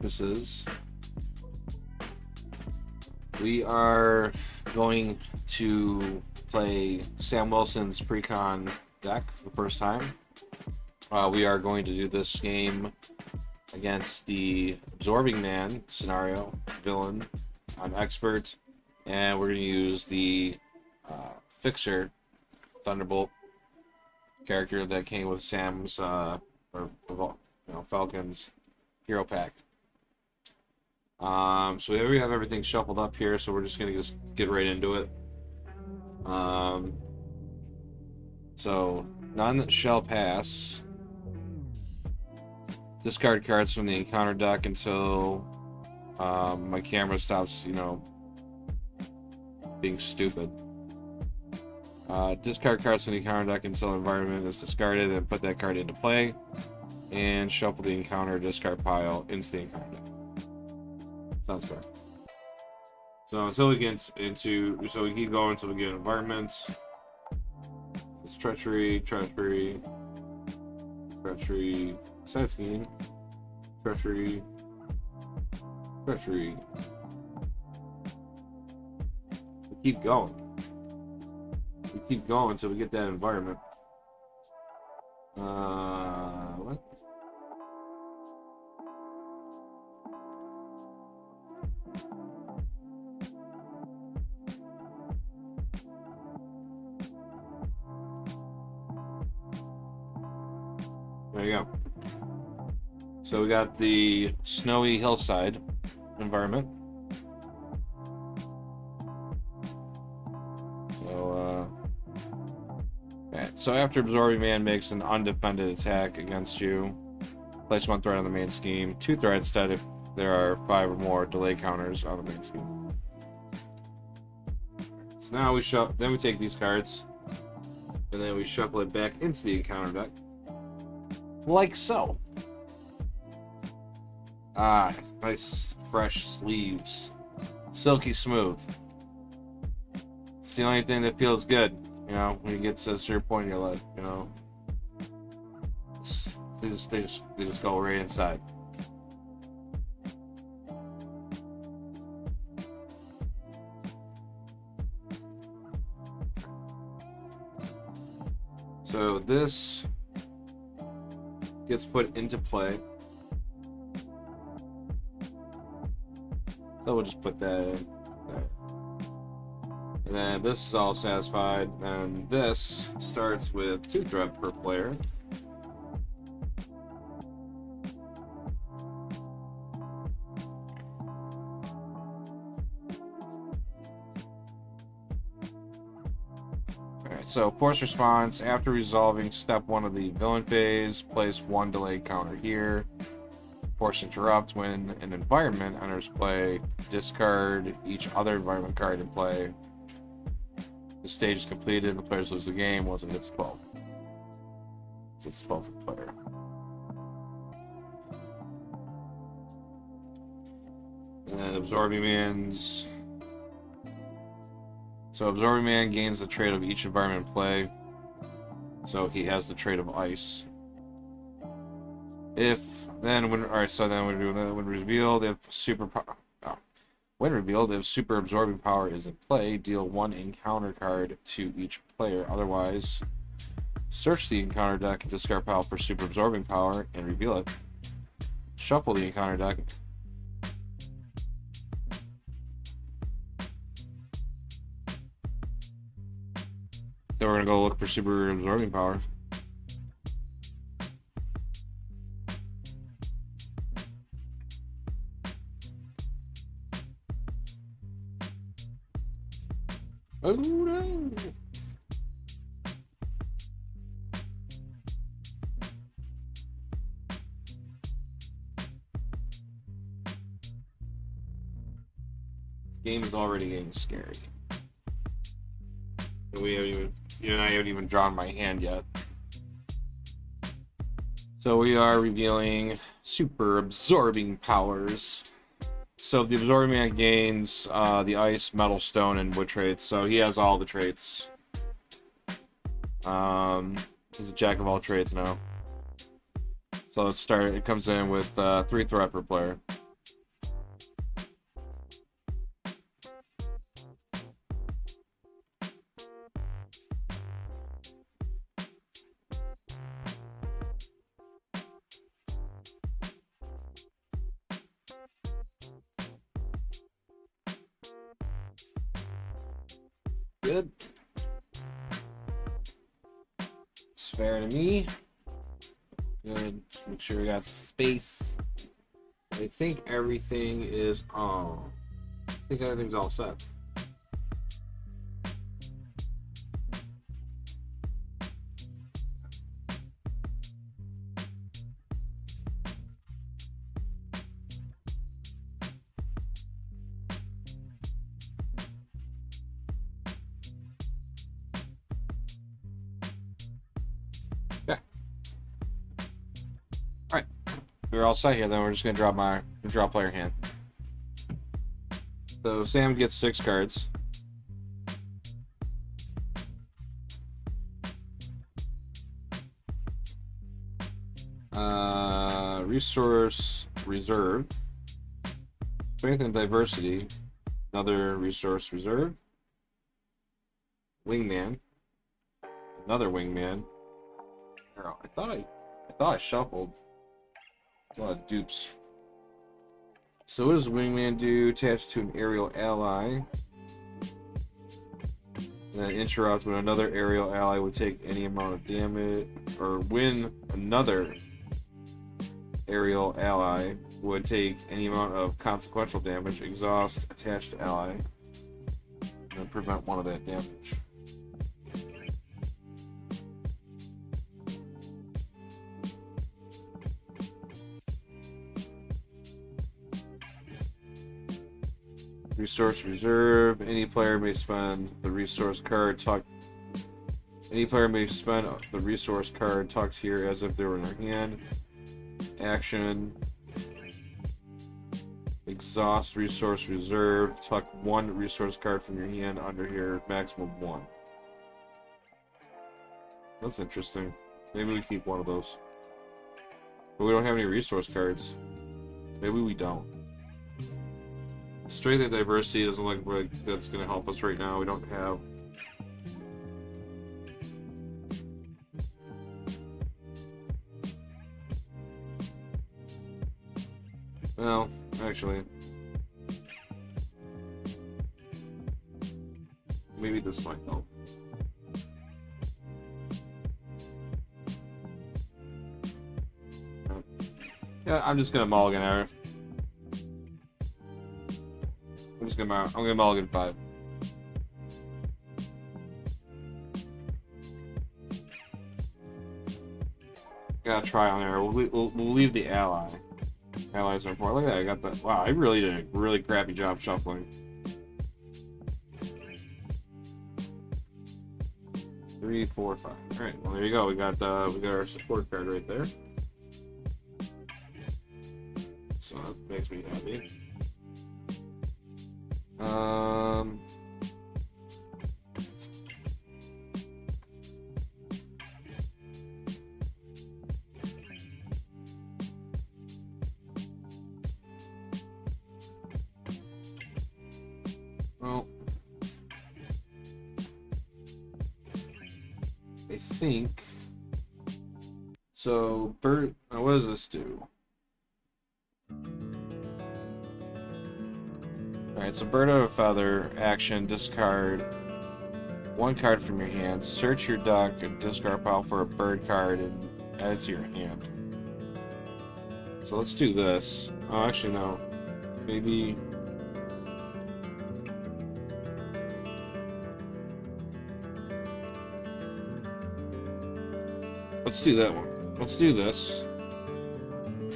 purposes, we are going to play Sam Wilson's Precon deck for the first time. We are going to do this game against the Absorbing Man scenario villain on Expert, and we're going to use the Fixer Thunderbolt character that came with Sam's Falcon's hero pack. So we have everything shuffled up here, so we're just gonna get right into it. So none shall pass. Discard cards from the encounter deck until my camera stops, being stupid. Discard cards from the encounter deck until environment is discarded, and put that card into play. And shuffle the encounter discard pile into the encounter deck. Sounds fair. So until we get so we keep going until we get environments. It's treachery, side scheme, treachery. We keep going. We keep going until we get that environment. What? There you go. So we got the snowy hillside environment. So after Absorbing Man makes an undefended attack against you, place 1 threat on the main scheme, 2 threats instead if there are 5 or more delay counters on the main scheme. So now we take these cards, and then we shuffle it back into the encounter deck. Like so. Nice fresh sleeves. Silky smooth. It's the only thing that feels good, when you get to a certain point in your life, They just go right inside. So this gets put into play. So we'll just put that in there. And then this is all satisfied, and this starts with 2 threat per player. Alright, so force response. After resolving step 1 of the villain phase, place 1 delay counter here. Force interrupt. When an environment enters play, discard each other environment card in play. The stage is completed and the players lose the game once it hits 12. So it's 12 per player. And then Absorbing Man's... So Absorbing Man gains the trait of each environment in play. So he has the trait of Ice. When revealed, if super absorbing power is in play, deal 1 encounter card to each player. Otherwise, search the encounter deck and discard pile for super absorbing power and reveal it. Shuffle the encounter deck. Then we're gonna go look for super absorbing power. Oh no! This game is already getting scary. You and I haven't even drawn my hand yet. So we are revealing super absorbing powers. So the Absorbing Man gains the Ice, Metal, Stone, and Wood traits. So he has all the traits. He's a jack of all trades now. So let's start. It comes in with 3 threat per player. Good. It's fair to me. Good. Make sure we got some space. I think everything is all. I think everything's all set. Yeah. All right. We're all set here. Then we're just gonna draw player hand. So Sam gets 6 cards. Resource reserve. Strength and diversity. Another resource reserve. Wingman. Another wingman. I thought I shuffled. It's a lot of dupes. So what does Wingman do? Attached to an aerial ally. And then interrupt when another aerial ally would take any amount of damage, or when another aerial ally would take any amount of consequential damage. Exhaust attached ally. And then prevent one of that damage. Resource reserve. Any player may spend the resource card tucked. Any player may spend the resource card tucked here as if they were in their hand. Action. Exhaust resource reserve. Tuck 1 resource card from your hand under here. Maximum 1. That's interesting. Maybe we keep one of those. But we don't have any resource cards. Maybe we don't. Strength and diversity doesn't look like that's going to help us right now. We don't have... Well, actually... Maybe this might help. Yeah, I'm just going to mulligan error. I'm gonna mulligan 5. Gotta try on error. We'll leave the ally. Allies are important. Look at that, I got that. Wow, I really did a really crappy job shuffling. 3, 4, 5. Alright, well there you go. We got our support card right there. So that makes me happy. Well, I think so. Bird. What does this do? Alright, so bird of a feather, action, discard 1 card from your hand, search your deck and discard pile for a bird card and add it to your hand. So let's do this. Oh, actually no. Maybe... Let's do that one. Let's do this.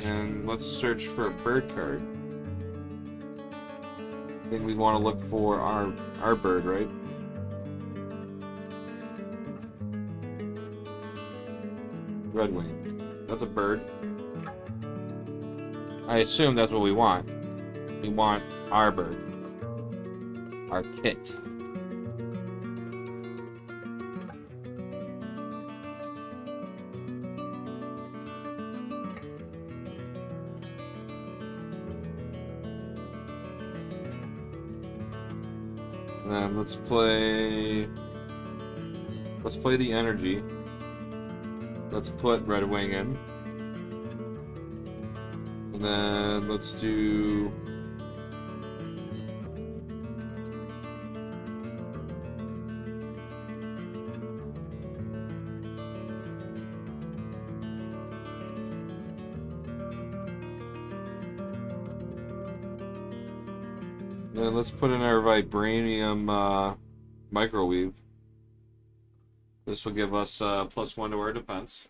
And let's search for a bird card. I think we want to look for our bird, right? Red wing. That's a bird. I assume that's what we want. We want our bird. Our kit. And then let's play the energy. Let's put Red Wing in. And then let's do... Then let's put in our vibranium microweave. This will give us +1 to our defense.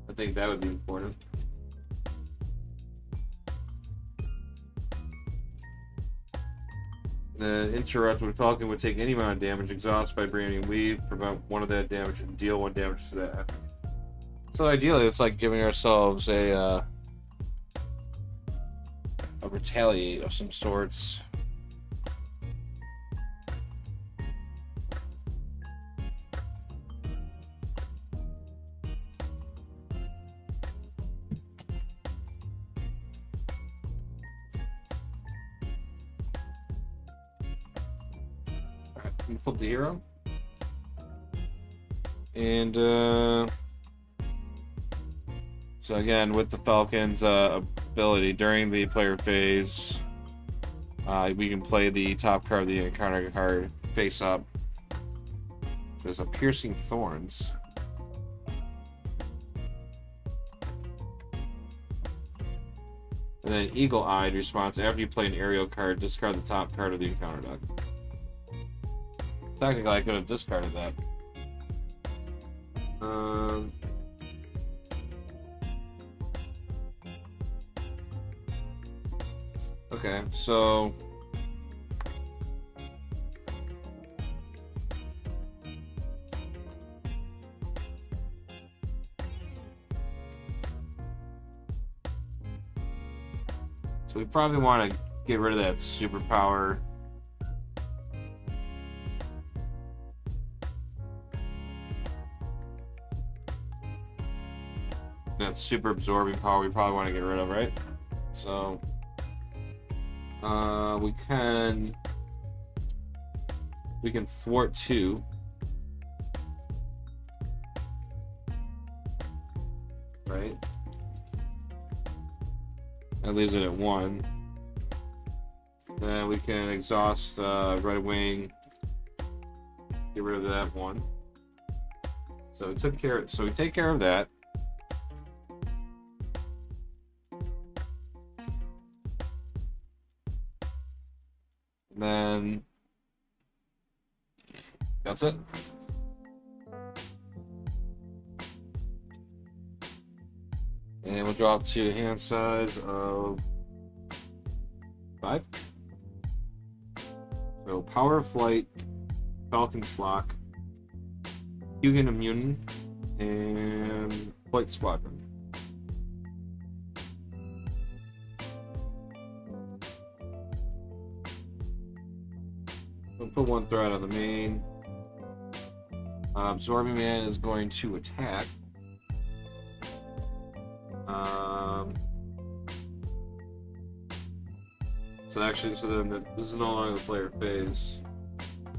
I think that would be important. The interrupted falcon would take any amount of damage, exhaust vibranium weave, prevent 1 of that damage, and deal 1 damage to that. So ideally, it's like giving ourselves a retaliate of some sorts. Alright, we flip the hero. And so again, with the Falcon's ability during the player phase, we can play the top card of the encounter card face up. There's a Piercing Thorns. And then Eagle-Eyed response. After you play an aerial card, discard the top card of the encounter deck. Technically, I could have discarded that. Okay, so we probably want to get rid of that superpower. That super absorbing power we probably want to get rid of, right? So we can thwart 2. Right? That leaves it at 1. Then we can exhaust right wing. Get rid of that 1. So we take care of that. Then that's it. And we'll drop to a hand size of 5. So Power of Flight, Falcon's Flock, Hugin Immune, and Flight Squadron. We'll put 1 threat on the main. Absorbing Man is going to attack. So then this is no longer the player phase.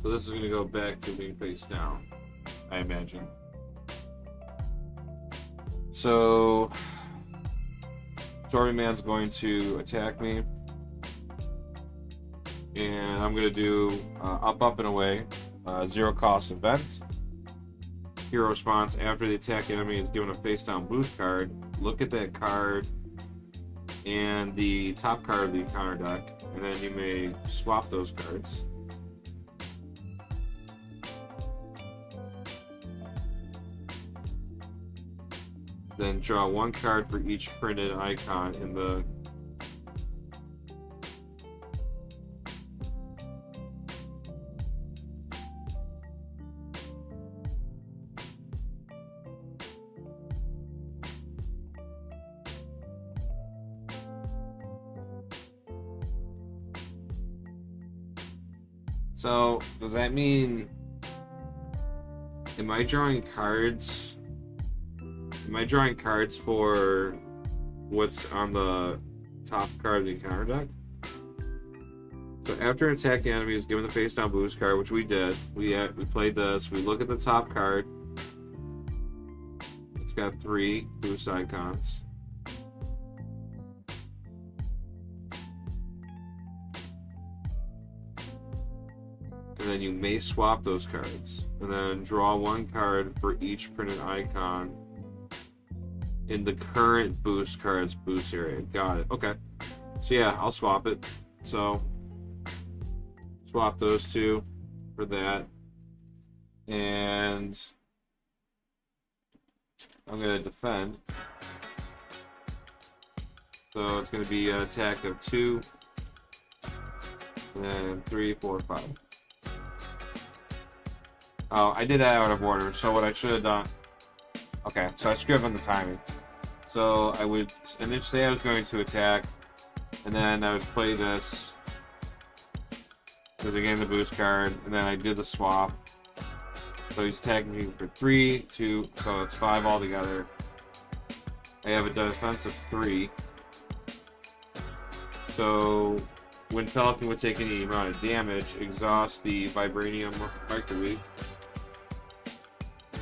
So this is going to go back to being face down, I imagine. So Absorbing Man's going to attack me. And I'm going to do up, and away. 0 cost event. Hero response. After the attack enemy is given a face down boost card, look at that card and the top card of the encounter deck, and then you may swap those cards. Then draw 1 card for each printed icon in the So, does that mean, am I drawing cards for what's on the top card of the encounter deck? So after an attack enemy is given the face down boost card, which we did, we played this, we look at the top card. It's got 3 boost icons. And then you may swap those cards. And then draw 1 card for each printed icon in the current boost card's boost area. Got it. Okay. So yeah, I'll swap it. So swap those two for that. And I'm going to defend. So it's going to be an attack of 2, and then 3, 4, 5. Oh, I did that out of order, so what I should have done... Okay, so I screwed up on the timing. So I would initially say I was going to attack, and then I would play this to gain the boost card, and then I did the swap. So he's attacking me for 3, 2, so it's 5 altogether. I have a defense of 3. So when Falcon would take any amount of damage, exhaust the Vibranium Microwave.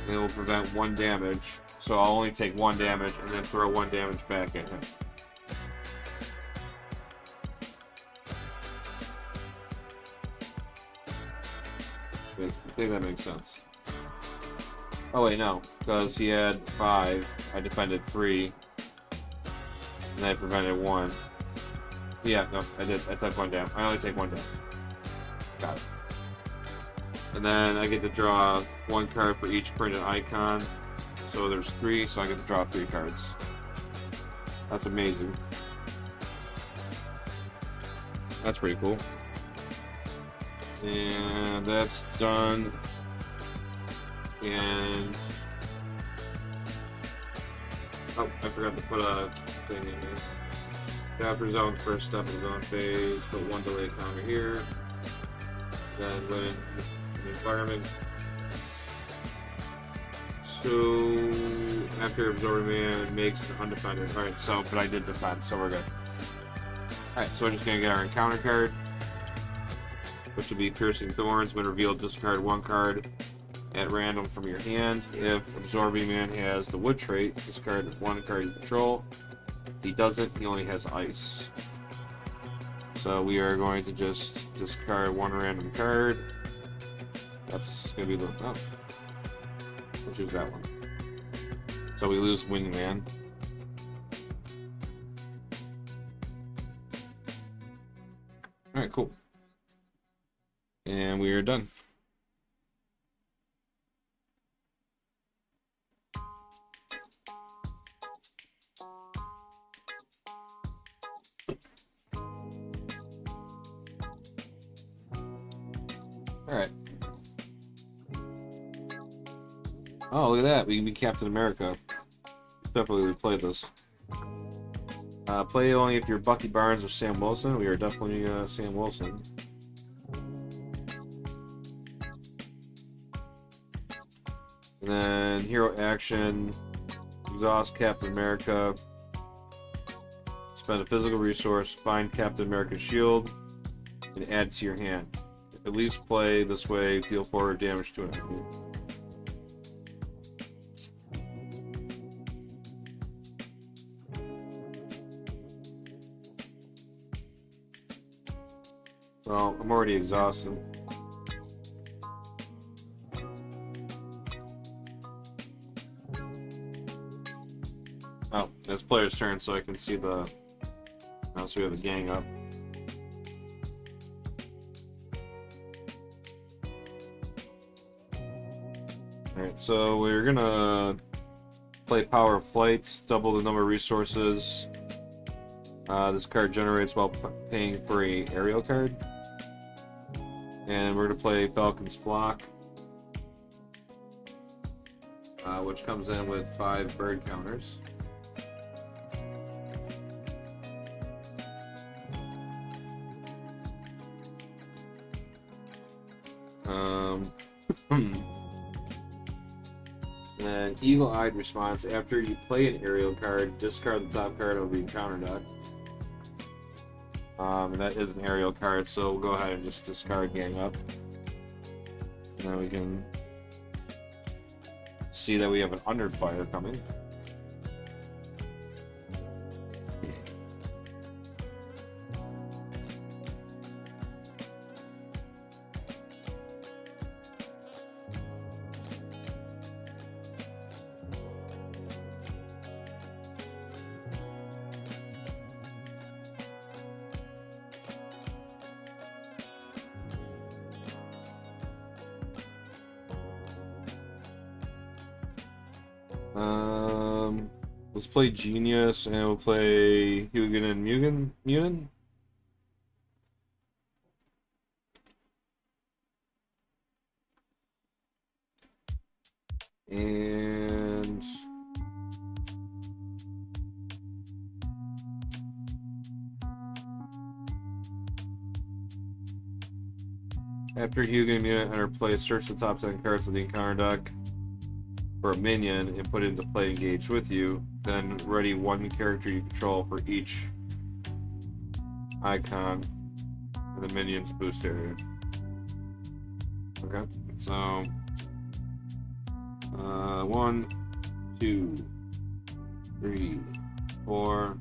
And it will prevent 1 damage. So I'll only take 1 damage and then throw 1 damage back at him. I think that makes sense. Oh wait, no, because he had 5, I defended 3, and I prevented 1. So yeah, no, I did. I took 1 down. I only take 1 down. Got it. And then I get to draw 1 card for each printed icon. So there's 3, so I get to draw 3 cards. That's amazing. That's pretty cool. And that's done. And oh, I forgot to put a thing in here. Chapter zone, first step of the zone phase, put 1 delay counter here. Then when in the environment. So after absorbing man makes an undefended. Alright, so but I did defend, so we're good. Alright, so we're just gonna get our encounter card, which would be Piercing Thorns. When revealed, discard 1 card at random from your hand. If Absorbing Man has the wood trait, discard 1 card you control. If he doesn't, he only has ice. So we are going to just discard 1 random card. That's going to be the... Oh. We'll choose that one. So we lose Wingman. Alright, cool. And we are done. Alright. Oh, look at that. We can be Captain America. Definitely we played this. Play only if you're Bucky Barnes or Sam Wilson. We are definitely Sam Wilson. And then hero action. Exhaust Captain America. Spend a physical resource. Find Captain America's shield. And add to your hand. If it leaves play this way, deal 4 damage to an enemy. Well, I'm already exhausted. Oh, it's player's turn, so I can see the... Oh, so we have a gang up. Alright, so we're gonna play Power of Flight, double the number of resources this card generates while paying for a aerial card. And we're gonna play Falcon's Flock, which comes in with 5 bird counters. And Eagle-Eyed response: after you play an aerial card, discard the top card of the encounter deck. And that is an aerial card, so we'll go ahead and just discard gang up. And then we can see that we have an Under Fire coming. Let's play Genius, and we'll play Hugin and Munin. And after Hugin and Munin enter play, search the top 10 cards of the encounter deck for a minion and put it into play engaged with you. Then ready one character you control for each icon in the minion's boost area. Okay, so 1, 2, 3, 4,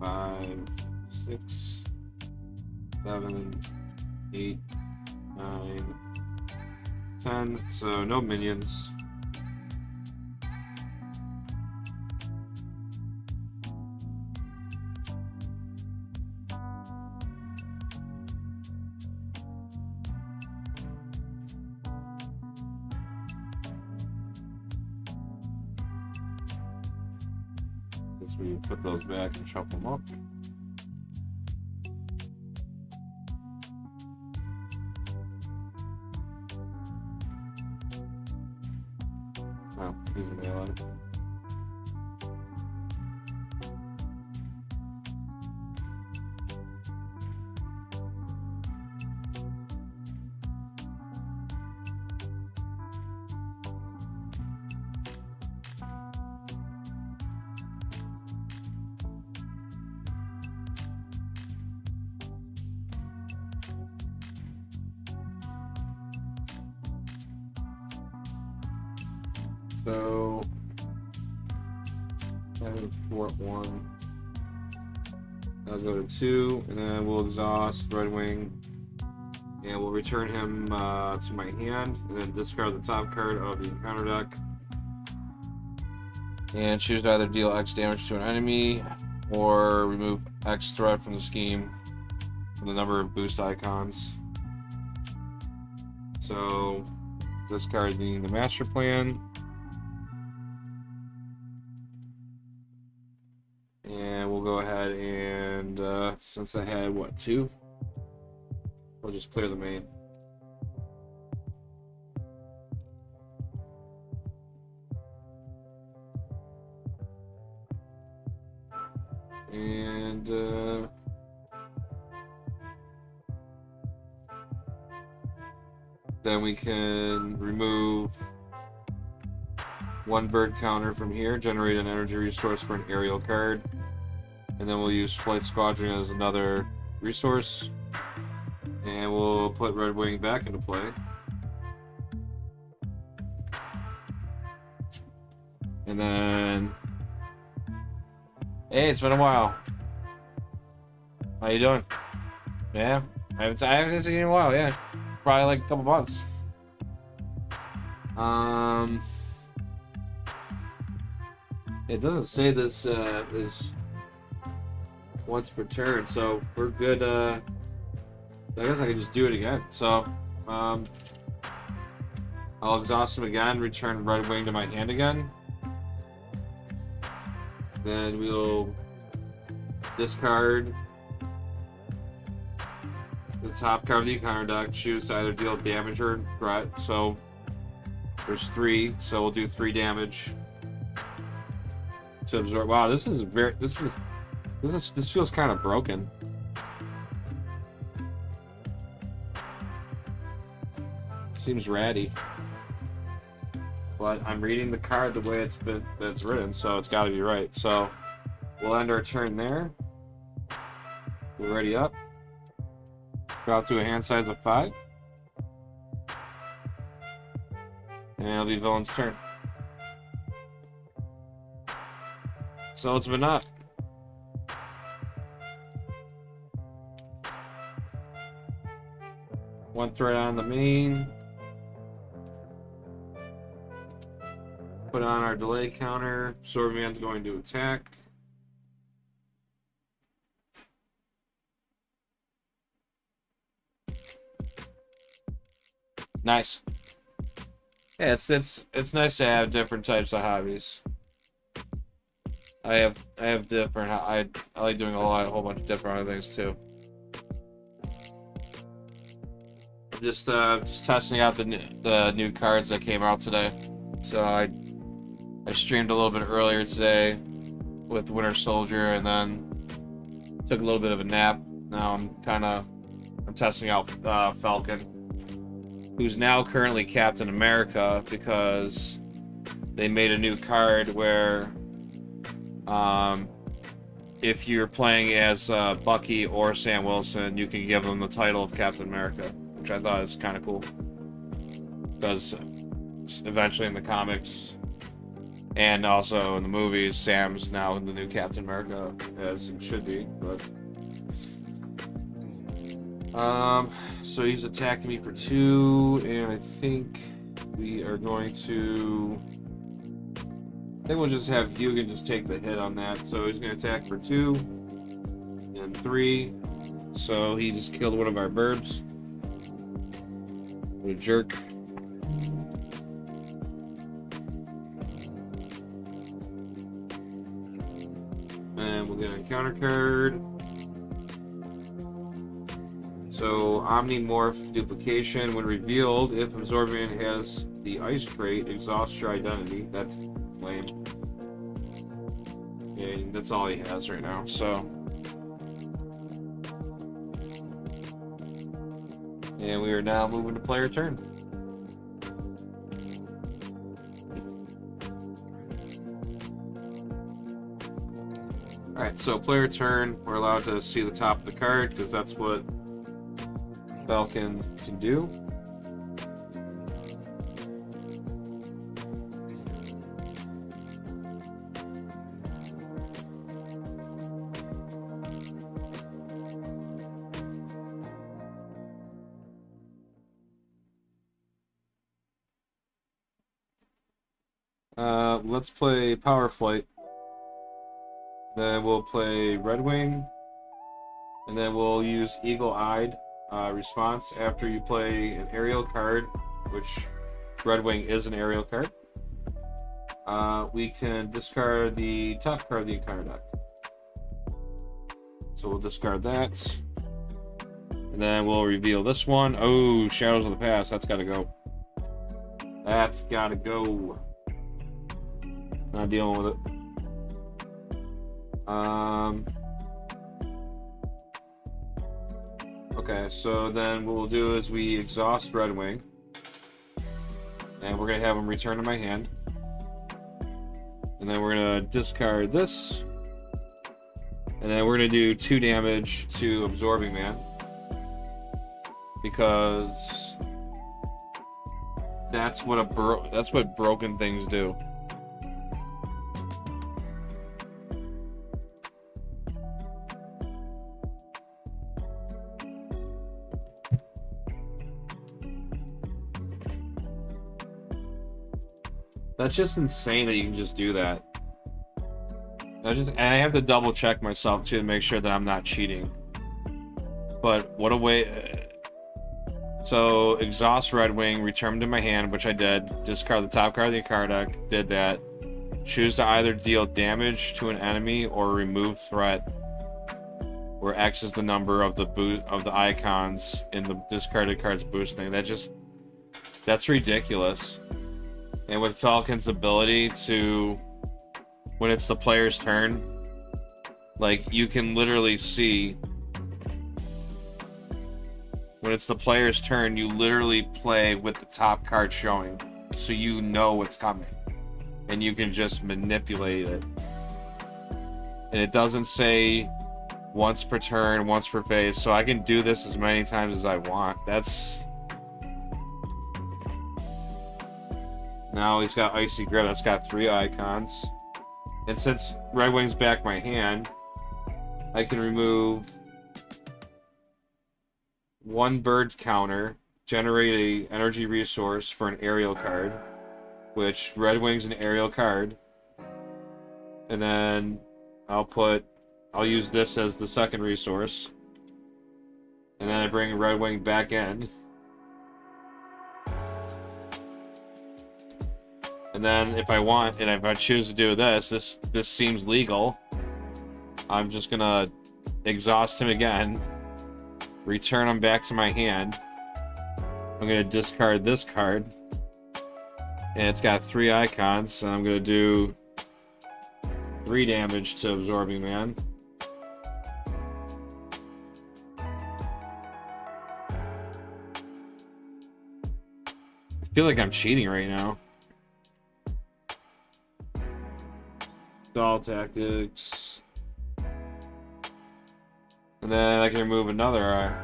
5, 6, 7, 8, 9, 10. So no minions. Guess we put those back and shuffle them up. Oh, he's an ally. So, I have 4 at 1. I'll go to 2, and then we'll exhaust Red Wing, and we'll return him to my hand, and then discard the top card of the encounter deck. And choose to either deal X damage to an enemy, or remove X threat from the scheme from the number of boost icons. So, discarding the master plan. And we'll go ahead and, since I had, what, 2? We'll just clear the main. And, then we can remove 1 bird counter from here, generate an energy resource for an aerial card. And then we'll use Flight Squadron as another resource. And we'll put Red Wing back into play. And then... Hey, it's been a while. How you doing? Yeah? I haven't seen you in a while, yeah. Probably like a couple months. It doesn't say this is once per turn, so we're good. I guess I can just do it again. So, I'll exhaust him again, return Red Wing to my hand again. Then we'll discard the top card of the encounter deck, choose to either deal damage or threat. So there's 3, so we'll do 3 damage to absorb. Wow, this feels kind of broken. Seems ratty. But I'm reading the card the way that's written, so it's got to be right. So we'll end our turn there. We're ready up. Drop to a hand size of 5. And it'll be Villain's turn. So it's been up. One threat on the main. Put on our delay counter. Swordman's going to attack. Nice. Yeah, it's nice to have different types of hobbies. I have different. I like doing a whole bunch of different other things too. Just testing out the new cards that came out today. So I streamed a little bit earlier today with Winter Soldier, and then took a little bit of a nap. Now I'm testing out Falcon, who's now currently Captain America, because they made a new card where if you're playing as Bucky or Sam Wilson, you can give them the title of Captain America, which I thought is kind of cool. Because eventually in the comics and also in the movies, Sam's now the new Captain America, as it should be. But so he's attacking me for 2, and I think we are going to. I think we'll just have Hugin just take the hit on that. So he's going to attack for 2 and 3. So he just killed one of our birds. What a jerk. And we'll get a counter card. So Omnimorph Duplication. When revealed, if Absorbian has the ice trait, exhaust your identity. That's lame. Yeah, that's all he has right now, so. And we are now moving to player turn. Alright, so player turn, we're allowed to see the top of the card, because that's what Falcon can do. Let's play Power Flight. Then we'll play Red Wing. And then we'll use Eagle-Eyed response after you play an aerial card, which Red Wing is an aerial card. We can discard the top card of the entire deck. So we'll discard that. And then we'll reveal this one. Oh, Shadows of the Past. That's gotta go. That's gotta go. Not dealing with it. Okay, so then what we'll do is we exhaust Red Wing. And we're going to have him return to my hand. And then we're going to discard this. And then we're going to do 2 damage to Absorbing Man. Because that's what broken things do. That's just insane that you can just do that. And I have to double check myself too to make sure that I'm not cheating. But what a way. So exhaust Red Wing, return to my hand, which I did. Discard the top card of the card deck. Did that. Choose to either deal damage to an enemy or remove threat, where X is the number of the icons in the discarded card's boosting. That's ridiculous. And with Falcon's ability to, when it's the player's turn, like, you can literally see, when it's the player's turn, you literally play with the top card showing, so you know what's coming. And you can just manipulate it. And it doesn't say once per turn, once per phase, so I can do this as many times as I want. Now he's got Icy Grip. That's got 3 icons. And since Red Wing's back my hand, I can remove 1 bird counter, generate a energy resource for an aerial card, which Red Wing's an aerial card. And then I'll use this as the second resource. And then I bring Red Wing back in. And then if I want, and if I choose to do this seems legal. I'm just gonna exhaust him again, return him back to my hand. I'm gonna discard this card, and it's got 3 icons, so I'm gonna do 3 damage to Absorbing Man. I feel like I'm cheating right now. Stall tactics. And then I can remove another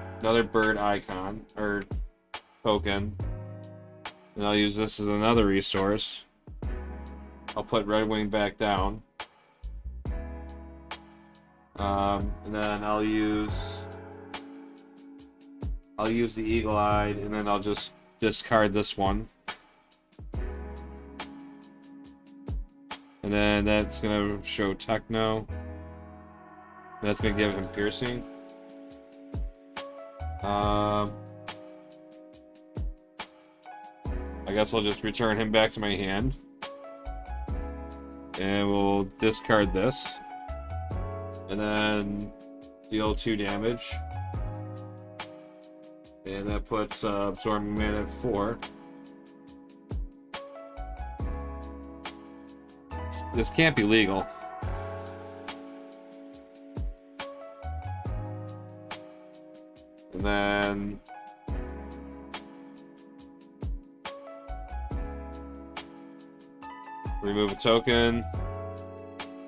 bird icon, or token. And I'll use this as another resource. I'll put Red Wing back down. And then I'll use the Eagle-Eyed, and then I'll just discard this one. And then that's gonna show Techno. That's gonna give him piercing. I guess I'll just return him back to my hand. And we'll discard this. And then deal 2 damage. And that puts Absorbing Man at 4. This can't be legal. And then remove a token,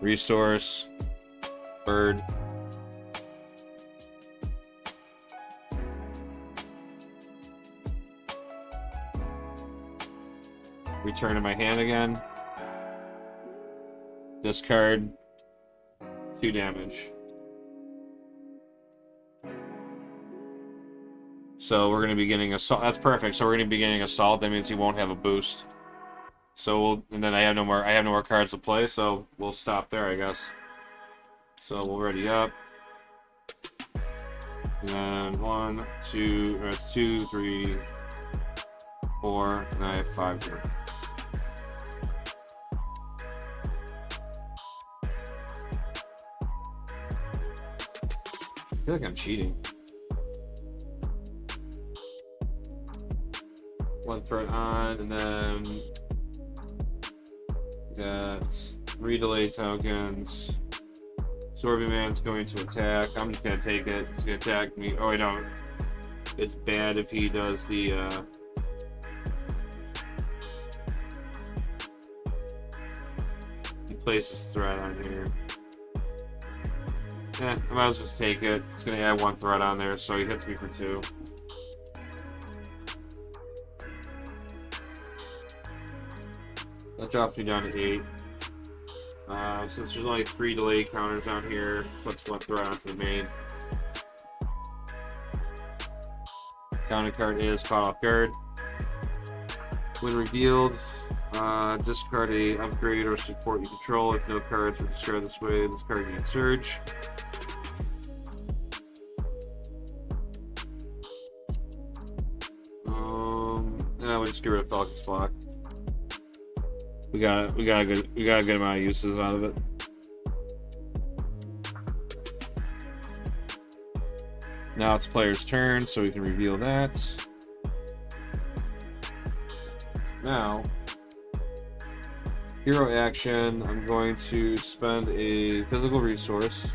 resource, bird. Return to my hand again. Discard 2 damage. So we're going to be getting assault. That's perfect. So we're going to be getting assault. That means he won't have a boost. So and then I have no more cards to play. So we'll stop there, I guess. So we'll ready up. And 1, 2. That's 2, 3, 4. And I have 5 here. I feel like I'm cheating. 1 threat on, and then got 3 delay tokens. Absorbing Man's going to attack. I'm just gonna take it. It's gonna attack me. Oh, I don't. It's bad if he does the. He places threat on here. I might as well just take it. It's gonna add 1 threat on there, so he hits me for 2. That drops me down to 8. Since there's only 3 delay counters down here, puts 1 threat onto the main. Counter card is Caught Off Guard. When revealed, discard a upgrade or support you control. If no cards are discarded this way, this card gains Surge. We'll just get rid of Falcon's Flock. We got a good amount of uses out of it. Now it's player's turn, so we can reveal that. Now, hero action. I'm going to spend a physical resource,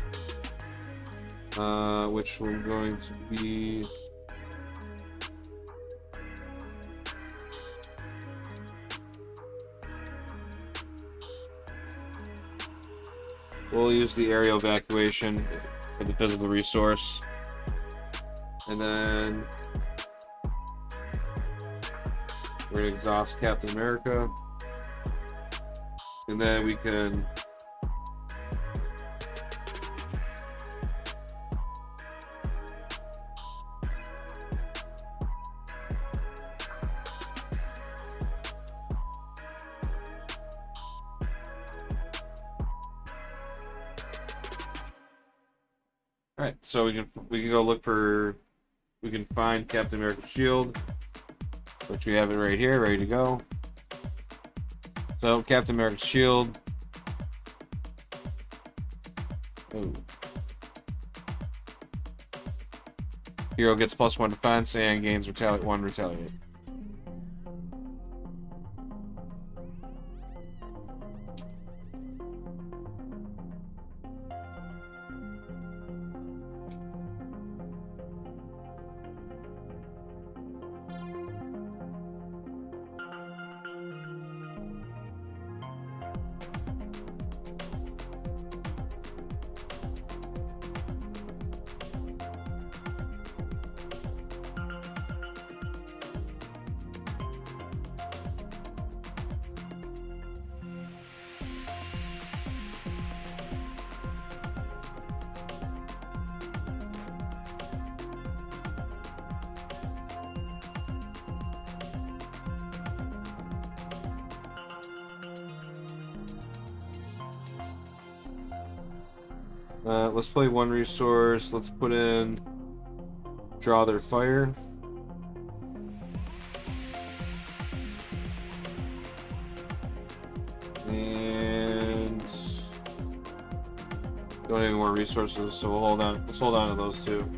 which we're going to be. We'll use the aerial evacuation for the physical resource. And then we're going to exhaust Captain America. And then we can Alright, so we can go look for, we can find Captain America's shield, which we have it right here, ready to go. So, Captain America's shield. Oh. Hero gets +1 defense and gains one retaliate. Let's play one resource. Let's put in draw their fire. And don't have any more resources, so we'll hold on. Let's hold on to those two.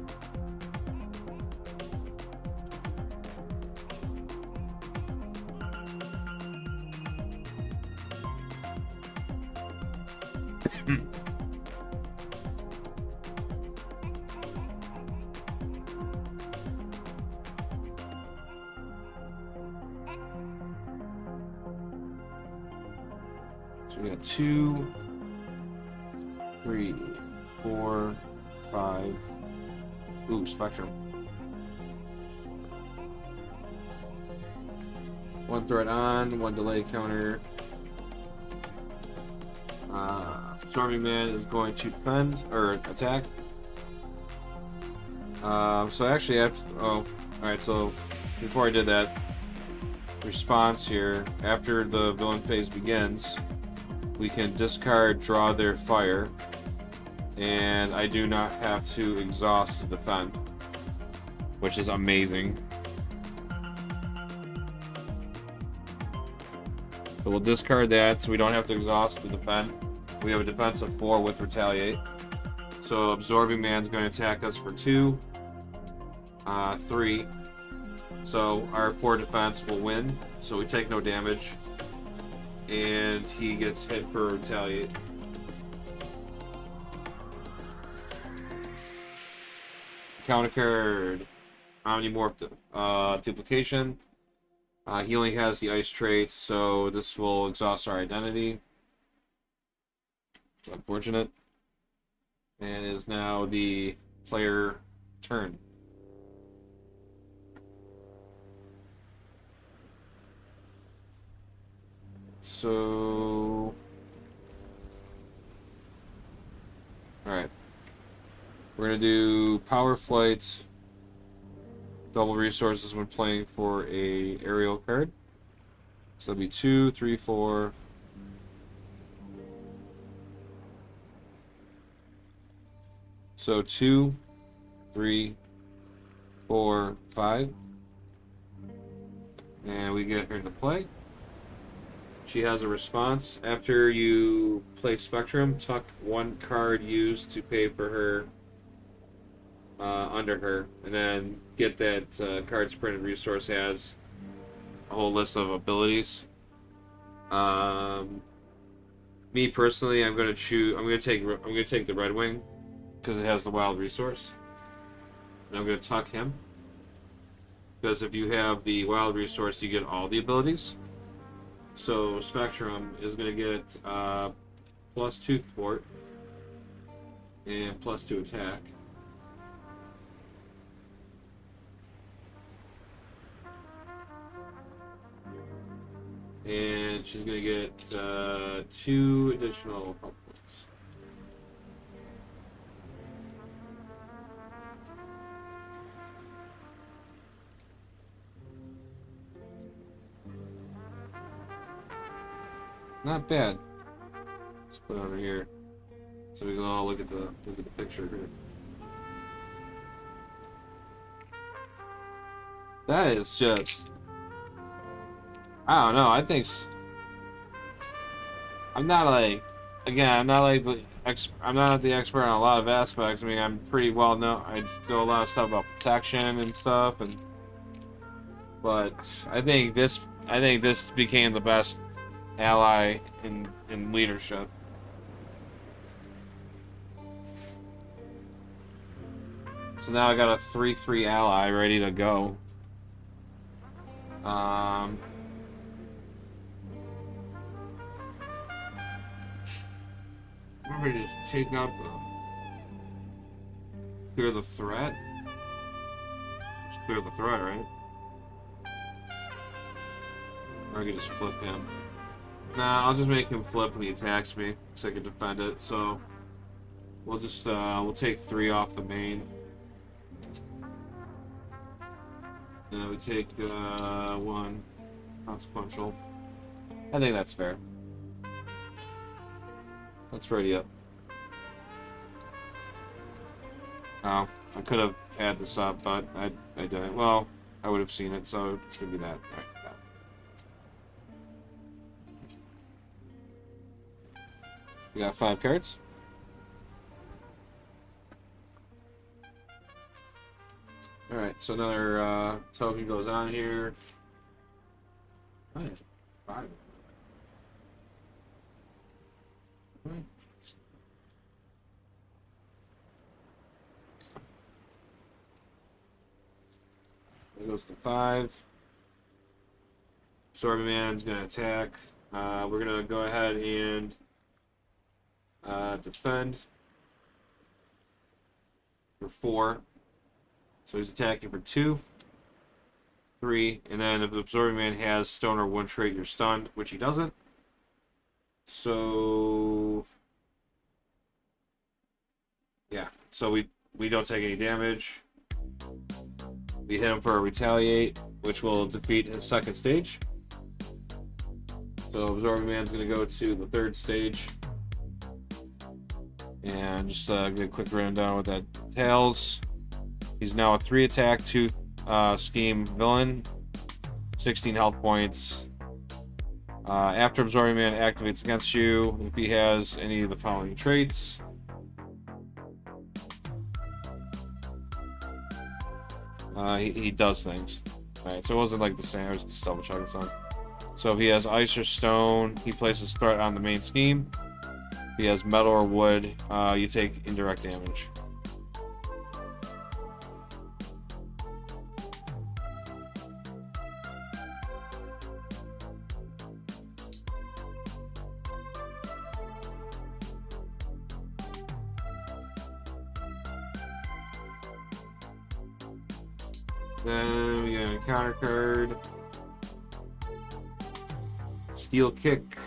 So we got 2, 3, 4, 5. Ooh, Spectrum. 1 threat on, 1 delay counter. Storming Man is going to defend or attack. So actually, alright. So before I did that, response here after the villain phase begins, we can discard draw their fire, and I do not have to exhaust to defend, which is amazing. So we'll discard that so we don't have to exhaust to defend. We have a defense of 4 with retaliate. So Absorbing Man's going to attack us for 2, 3. So our 4 defense will win, so we take no damage. And he gets hit for retaliate. Counter card, Omnimorph duplication. He only has the ice trait, so this will exhaust our identity. It's unfortunate. And is now the player turn. So, alright. We're going to do Power Flight, double resources when playing for a aerial card. So it'll be 2, 3, 4. So 2, 3, 4, 5. And we get her to play. She has a response. After you play Spectrum, tuck 1 card used to pay for her under her, and then get that card's printed resource has a whole list of abilities. Me personally, I'm gonna take the Red Wing because it has the wild resource. And I'm gonna tuck him because if you have the wild resource, you get all the abilities. So Spectrum is going to get +2 thwart and +2 attack. And she's going to get 2 additional health points. Not bad. Let's put it over here, so we can all look at the picture here. That is just, I don't know. I think I'm not like, again, I'm not like I'm not the expert on a lot of aspects. I mean, I'm pretty well known. I know a lot of stuff about protection and stuff, but I think this became the best ally in leadership. So now I got a 3/3 ally ready to go. Remember to just take out clear the threat. Just clear the threat, right? Or I could just flip him. Nah, I'll just make him flip when he attacks me, so I can defend it. So we'll just we'll take 3 off the main. And we take 1 consequential. I think that's fair. Let's ready up. Oh, I could have had this up, but I didn't. Well, I would have seen it, so it's gonna be that. Right, we got 5 cards. Alright, so another token goes on here. Nice. 5. Right. There goes the 5. Absorbing Man's gonna attack. We're gonna go ahead and defend for 4. So he's attacking for 2, 3, and then if the Absorbing Man has stone or 1 trait, you're stunned, which he doesn't. So yeah, so we don't take any damage. We hit him for a retaliate, which will defeat his 2nd stage. So Absorbing Man's gonna go to the 3rd stage. And just get a quick rundown with that entails. He's now a 3 attack, 2 scheme villain, 16 health points. After Absorbing Man activates against you, if he has any of the following traits. He does things. Alright, so it wasn't like the same, I was just double checking something. So if he has ice or stone, he places threat on the main scheme. If he has metal or wood, you take indirect damage. Then we got a counter card. Steel Kick.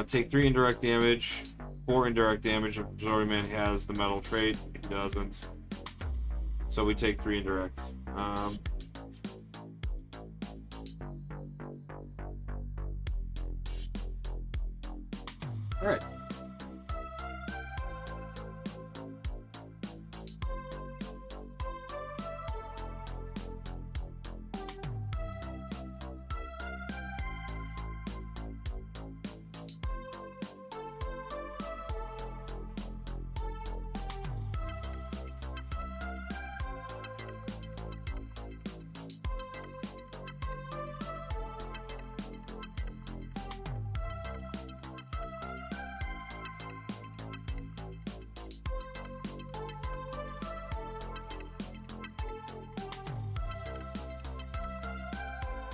Take 3 indirect damage. 4 indirect damage if Absorbing Man has the metal trait. He doesn't. So we take 3 indirect. Alright.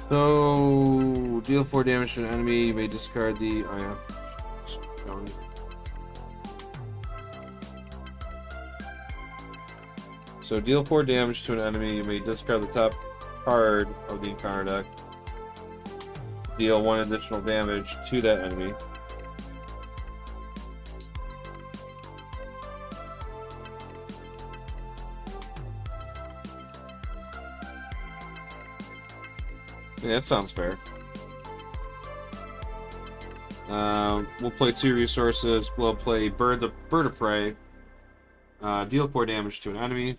So, deal 4 damage to an enemy. You may discard the. Oh, yeah. So, deal 4 damage to an enemy. You may discard the top card of the encounter deck. Deal 1 additional damage to that enemy. Yeah, that sounds fair. We'll play 2 resources. We'll play Bird of Prey. Deal 4 damage to an enemy.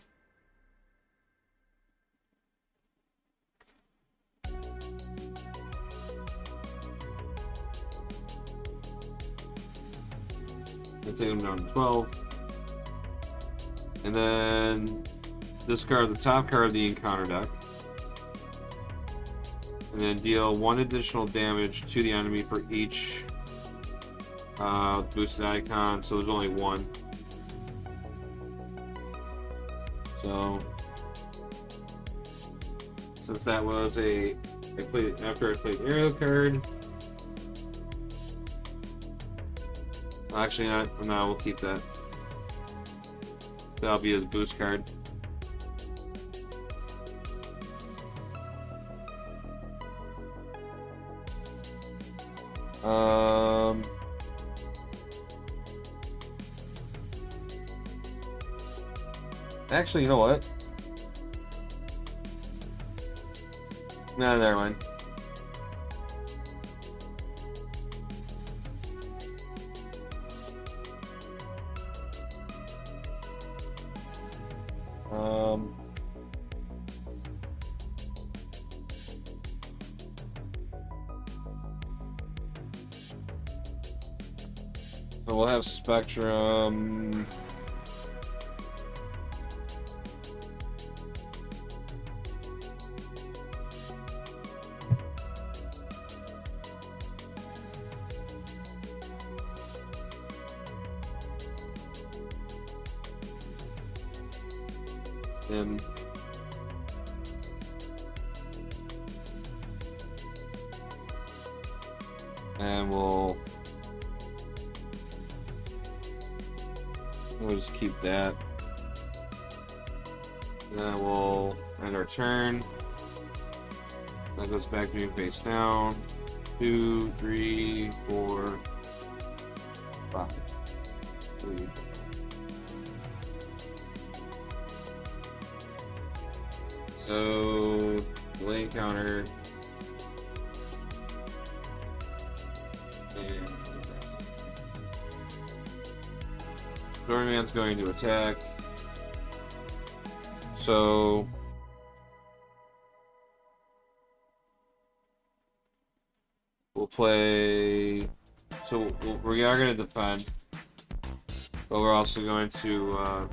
and take them down to 12. And then discard the top card of the encounter deck. And then deal 1 additional damage to the enemy for each boosted icon, so there's only 1. So, since that was after I played Aerial card. Actually, not. No, we'll keep that. That'll be his boost card. Actually, you know what? No, never mind. So we'll have Spectrum. Him. And we'll just keep that. And then we'll end our turn. That goes back to being face down. 2, 3, 4, 5. 3. So, delay encounter. And Doorman's going to attack. So, we'll play. So, we are going to defend, but we're also going to.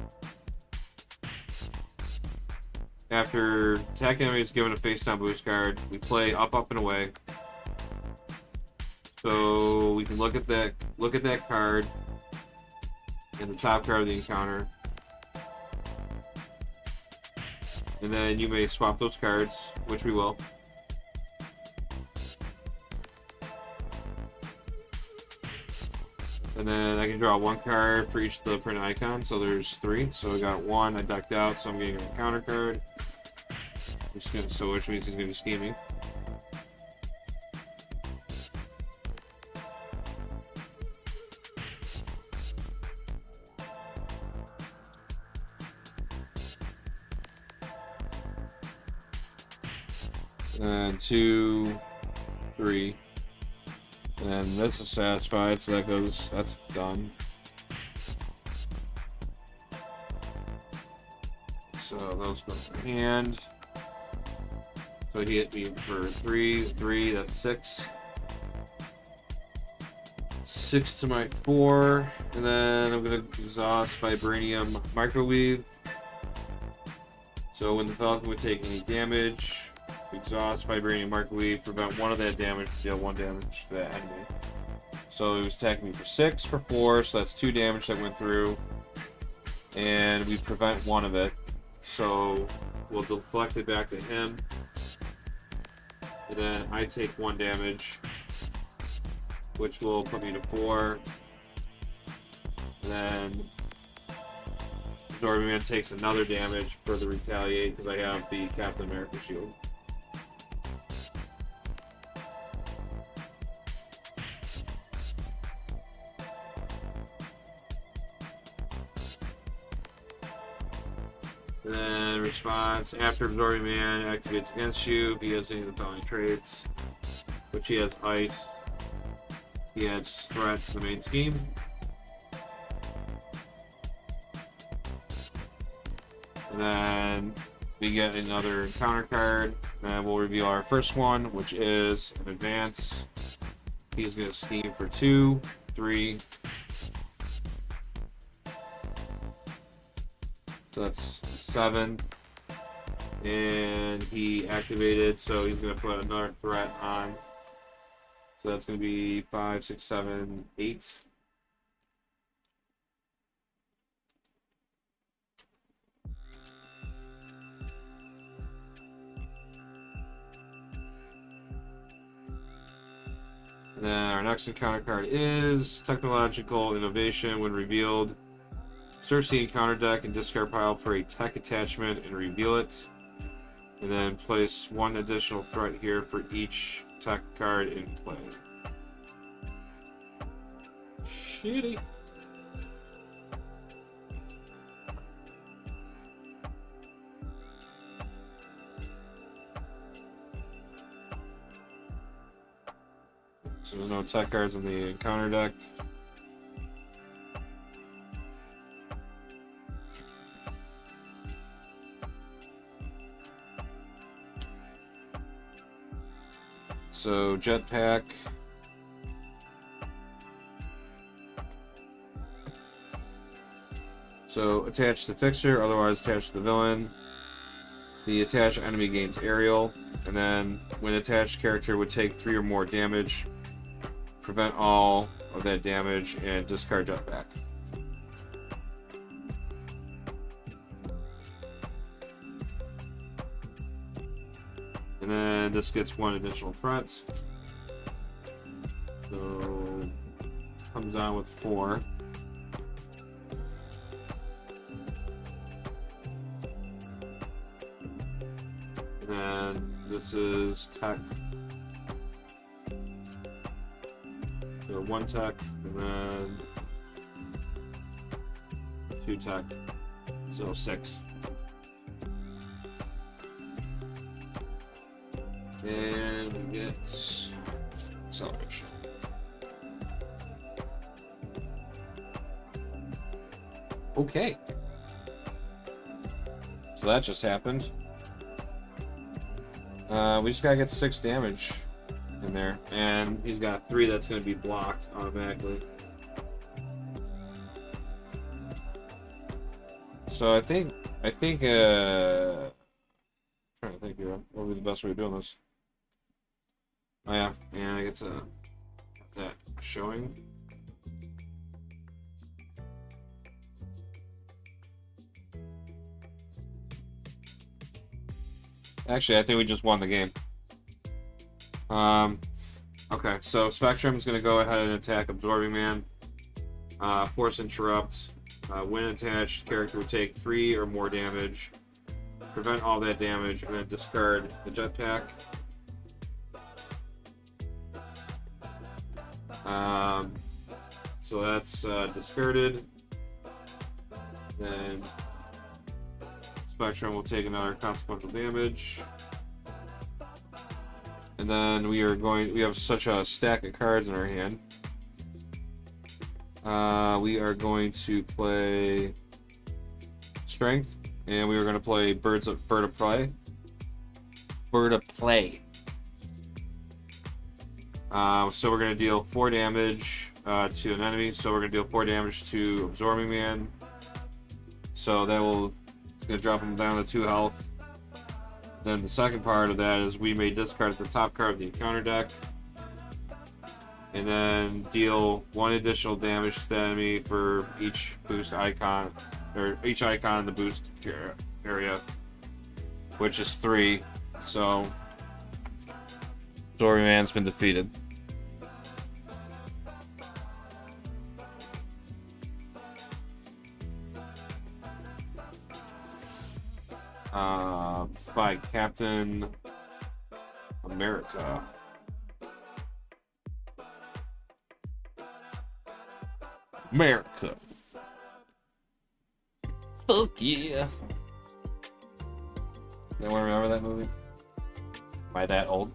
After attack enemy is given a face down boost card, we play up, up, and away. So we can look at that card and the top card of the encounter. And then you may swap those cards, which we will. And then I can draw 1 card for each of the printed icons, so there's 3. So I got 1, I ducked out, so I'm getting an encounter card. So which means he's going to be scheming. And 2, 3. And this is satisfied, so that's done. So those go in my hand. So he hit me for 3, that's 6. 6 to my 4, and then I'm gonna exhaust Vibranium Microwave. So when the Falcon would take any damage, exhaust Vibranium Microwave, prevent 1 of that damage, deal 1 damage to that enemy. So he was attacking me for 6 for 4, so that's 2 damage that went through, and we prevent 1 of it. So we'll deflect it back to him. And then I take 1 damage, which will put me to 4. And then Zorby-Man takes another damage for the retaliate because I have the Captain America shield. And then response, after Absorbing Man activates against you, if he has any of the following traits, which he has ice, he adds threat to the main scheme. And then we get another encounter card, and we'll reveal our first one, which is an advance. He's going to scheme for 2, 3, So that's 7. And he activated, so he's going to put another threat on. So that's going to be 5, 6, 7, 8. And then our next encounter card is Technological Innovation. When revealed, search the encounter deck and discard pile for a tech attachment and reveal it. And then place 1 additional threat here for each tech card in play. Shitty. So there's no tech cards in the encounter deck. So jetpack. So attach the fixture, otherwise attach to the villain. The attached enemy gains aerial, and then when attached character would take 3 or more damage, prevent all of that damage, and discard jetpack. And then this gets 1 additional threat. So comes on with 4. And this is tech. So 1 tech, and then 2 tech. So 6. And we get acceleration. Okay. So that just happened. We just gotta get 6 damage in there, and he's got 3 that's gonna be blocked automatically. So I think I'm trying to think here, what would be the best way of doing this? Oh yeah, and I get to have that showing. Actually, I think we just won the game. Okay, so Spectrum is going to go ahead and attack Absorbing Man. Force Interrupt. When attached, character would take 3 or more damage. Prevent all that damage, and then discard the jetpack. So that's discarded. Then Spectrum will take another consequential damage. And then we have such a stack of cards in our hand. We are going to play Strength, and we are going to play Bird of Prey. Bird of Play. So we're going to deal 4 damage to an enemy. So we're going to deal 4 damage to Absorbing Man. So it's going to drop him down to 2 health. Then the second part of that is we may discard the top card of the encounter deck. And then deal 1 additional damage to the enemy for each boost icon, or each icon in the boost area, which is 3. So Absorbing Man's been defeated. By Captain America. America. Fuck yeah. Anyone remember that movie? Am I that old?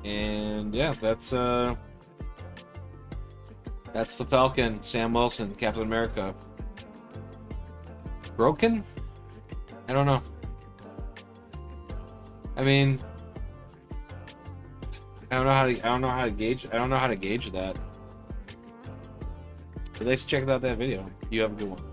And yeah, that's the Falcon, Sam Wilson, Captain America. Broken? I don't know. I mean, I don't know how to gauge that. But let's check out that video. You have a good one.